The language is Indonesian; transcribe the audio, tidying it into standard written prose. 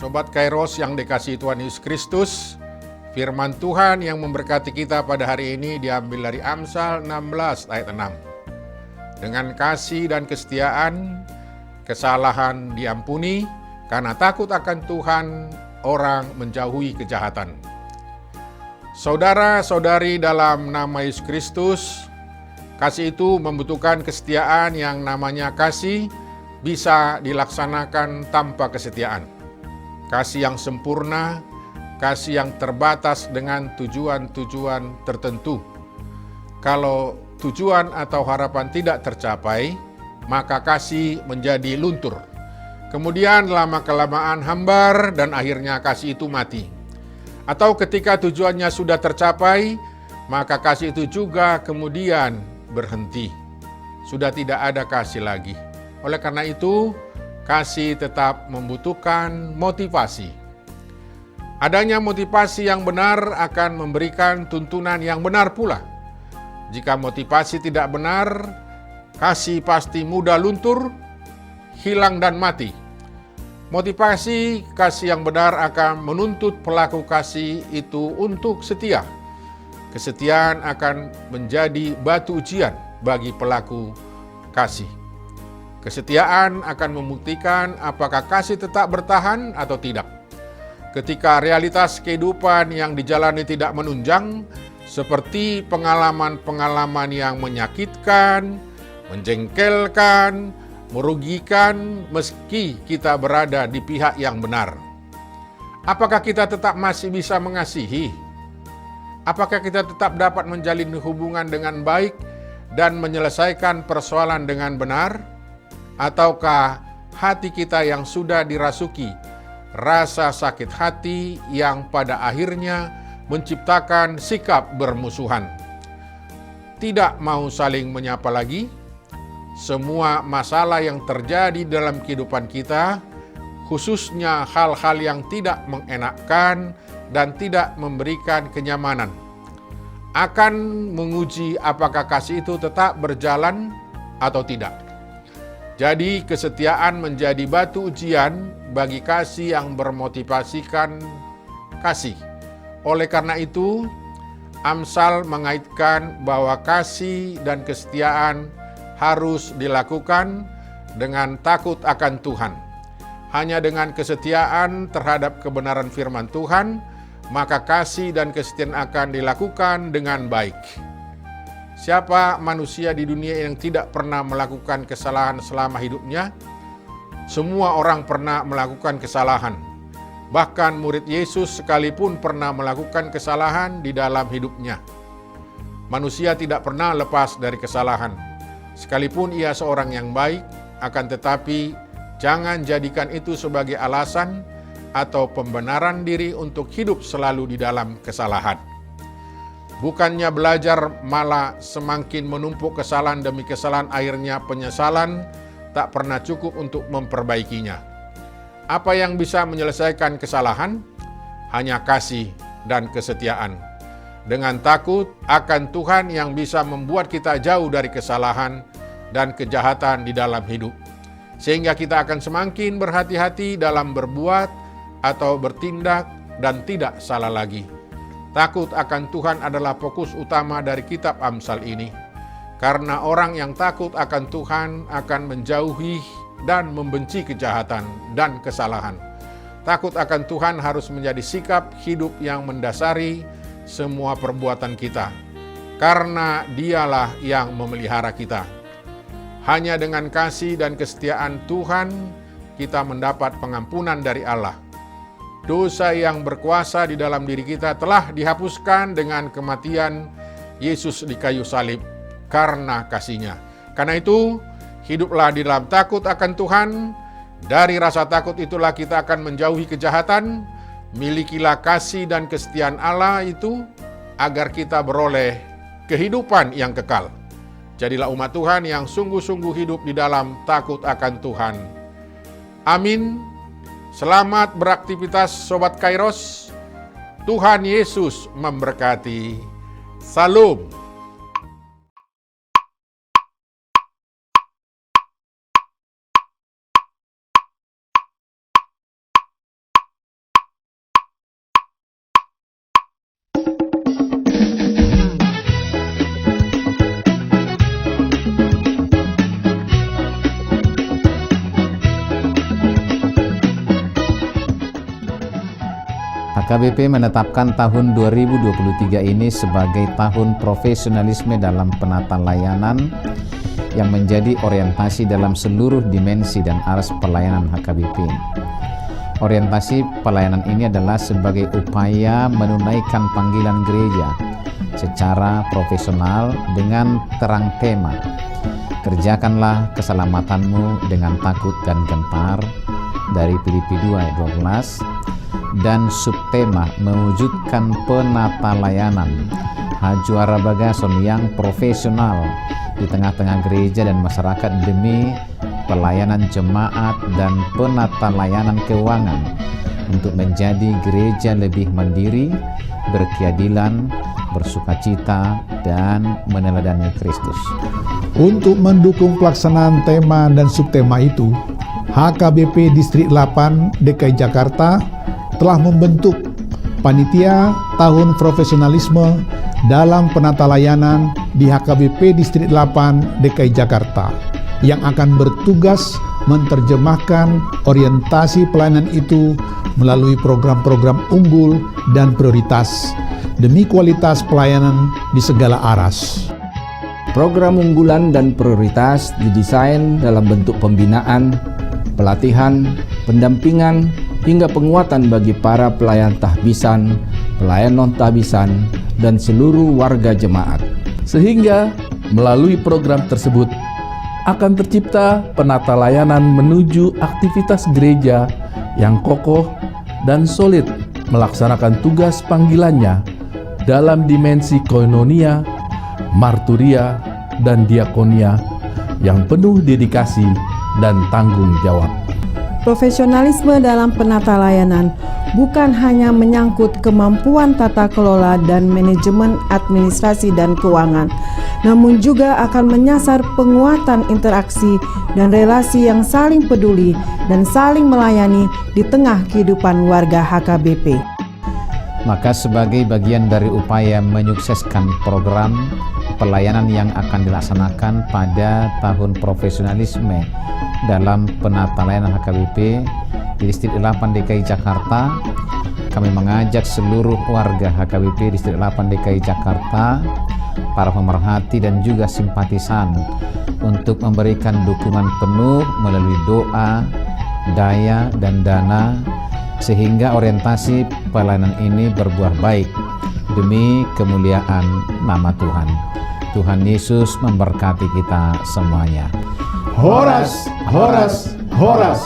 Sobat Kairos yang dikasihi Tuhan Yesus Kristus, firman Tuhan yang memberkati kita pada hari ini diambil dari Amsal 16 ayat 6. Dengan kasih dan kesetiaan, kesalahan diampuni, karena takut akan Tuhan, orang menjauhi kejahatan. Saudara-saudari dalam nama Yesus Kristus, kasih itu membutuhkan kesetiaan yang namanya kasih bisa dilaksanakan tanpa kesetiaan. Kasih yang sempurna, kasih yang terbatas dengan tujuan-tujuan tertentu. Kalau tujuan atau harapan tidak tercapai, maka kasih menjadi luntur. Kemudian lama-kelamaan hambar dan akhirnya kasih itu mati. Atau ketika tujuannya sudah tercapai, maka kasih itu juga kemudian berhenti. Sudah tidak ada kasih lagi. Oleh karena itu, kasih tetap membutuhkan motivasi. Adanya motivasi yang benar akan memberikan tuntunan yang benar pula. Jika motivasi tidak benar, kasih pasti mudah luntur, hilang dan mati. Motivasi kasih yang benar akan menuntut pelaku kasih itu untuk setia. Kesetiaan akan menjadi batu ujian bagi pelaku kasih. Kesetiaan akan membuktikan apakah kasih tetap bertahan atau tidak. Ketika realitas kehidupan yang dijalani tidak menunjang, seperti pengalaman-pengalaman yang menyakitkan, menjengkelkan, merugikan meski kita berada di pihak yang benar. Apakah kita tetap masih bisa mengasihi? Apakah kita tetap dapat menjalin hubungan dengan baik dan menyelesaikan persoalan dengan benar? Ataukah hati kita yang sudah dirasuki rasa sakit hati yang pada akhirnya menciptakan sikap bermusuhan? Tidak mau saling menyapa lagi? Semua masalah yang terjadi dalam kehidupan kita, khususnya hal-hal yang tidak mengenakkan dan tidak memberikan kenyamanan, akan menguji apakah kasih itu tetap berjalan atau tidak. Jadi kesetiaan menjadi batu ujian bagi kasih yang bermotivasikan kasih. Oleh karena itu, Amsal mengaitkan bahwa kasih dan kesetiaan harus dilakukan dengan takut akan Tuhan. Hanya dengan kesetiaan terhadap kebenaran firman Tuhan, maka kasih dan kesetiaan akan dilakukan dengan baik. Siapa manusia di dunia yang tidak pernah melakukan kesalahan selama hidupnya? Semua orang pernah melakukan kesalahan. Bahkan murid Yesus sekalipun pernah melakukan kesalahan di dalam hidupnya. Manusia tidak pernah lepas dari kesalahan. Sekalipun ia seorang yang baik, akan tetapi jangan jadikan itu sebagai alasan atau pembenaran diri untuk hidup selalu di dalam kesalahan. Bukannya belajar malah semakin menumpuk kesalahan demi kesalahan, akhirnya penyesalan tak pernah cukup untuk memperbaikinya. Apa yang bisa menyelesaikan kesalahan? Hanya kasih dan kesetiaan. Dengan takut akan Tuhan yang bisa membuat kita jauh dari kesalahan dan kejahatan di dalam hidup. Sehingga kita akan semakin berhati-hati dalam berbuat atau bertindak dan tidak salah lagi. Takut akan Tuhan adalah fokus utama dari kitab Amsal ini. Karena orang yang takut akan Tuhan akan menjauhi dan membenci kejahatan dan kesalahan. Takut akan Tuhan harus menjadi sikap hidup yang mendasari semua perbuatan kita. Karena Dialah yang memelihara kita. Hanya dengan kasih dan kesetiaan Tuhan, kita mendapat pengampunan dari Allah. Dosa yang berkuasa di dalam diri kita telah dihapuskan dengan kematian Yesus di kayu salib karena kasih-Nya. Karena itu, hiduplah di dalam takut akan Tuhan. Dari rasa takut itulah kita akan menjauhi kejahatan. Milikilah kasih dan kesetiaan Allah itu agar kita beroleh kehidupan yang kekal. Jadilah umat Tuhan yang sungguh-sungguh hidup di dalam takut akan Tuhan. Amin. Selamat beraktivitas Sobat Kairos. Tuhan Yesus memberkati. Salam. HKBP menetapkan tahun 2023 ini sebagai tahun profesionalisme dalam penata layanan yang menjadi orientasi dalam seluruh dimensi dan aras pelayanan HKBP. Orientasi pelayanan ini adalah sebagai upaya menunaikan panggilan gereja secara profesional dengan terang tema, kerjakanlah keselamatanmu dengan takut dan gentar, dari Filipi 2 ayat 12, dan subtema mewujudkan penata layanan Hajuara Bagason yang profesional di tengah-tengah gereja dan masyarakat demi pelayanan jemaat dan penata layanan keuangan untuk menjadi gereja lebih mandiri, berkeadilan, bersukacita, dan meneladani Kristus. Untuk mendukung pelaksanaan tema dan subtema itu, HKBP Distrik 8 DKI Jakarta telah membentuk Panitia Tahun Profesionalisme dalam Penata Layanan di HKBP Distrik 8 DKI Jakarta yang akan bertugas menerjemahkan orientasi pelayanan itu melalui program-program unggul dan prioritas demi kualitas pelayanan di segala aras. Program unggulan dan prioritas didesain dalam bentuk pembinaan, pelatihan, pendampingan, hingga penguatan bagi para pelayan tahbisan, pelayan non-tahbisan, dan seluruh warga jemaat. Sehingga melalui program tersebut akan tercipta penata layanan menuju aktivitas gereja yang kokoh dan solid melaksanakan tugas panggilannya dalam dimensi koinonia, marturia, dan diakonia yang penuh dedikasi dan tanggung jawab. Profesionalisme dalam penata layanan bukan hanya menyangkut kemampuan tata kelola dan manajemen administrasi dan keuangan, namun juga akan menyasar penguatan interaksi dan relasi yang saling peduli dan saling melayani di tengah kehidupan warga HKBP. Maka sebagai bagian dari upaya menyukseskan program pelayanan yang akan dilaksanakan pada tahun profesionalisme dalam penata layanan HKBP di Distrik 8 DKI Jakarta, kami mengajak seluruh warga HKBP Distrik 8 DKI Jakarta, para pemerhati dan juga simpatisan untuk memberikan dukungan penuh melalui doa, daya, dan dana sehingga orientasi pelayanan ini berbuah baik demi kemuliaan nama Tuhan. Tuhan Yesus memberkati kita semuanya. Horas, horas, horas.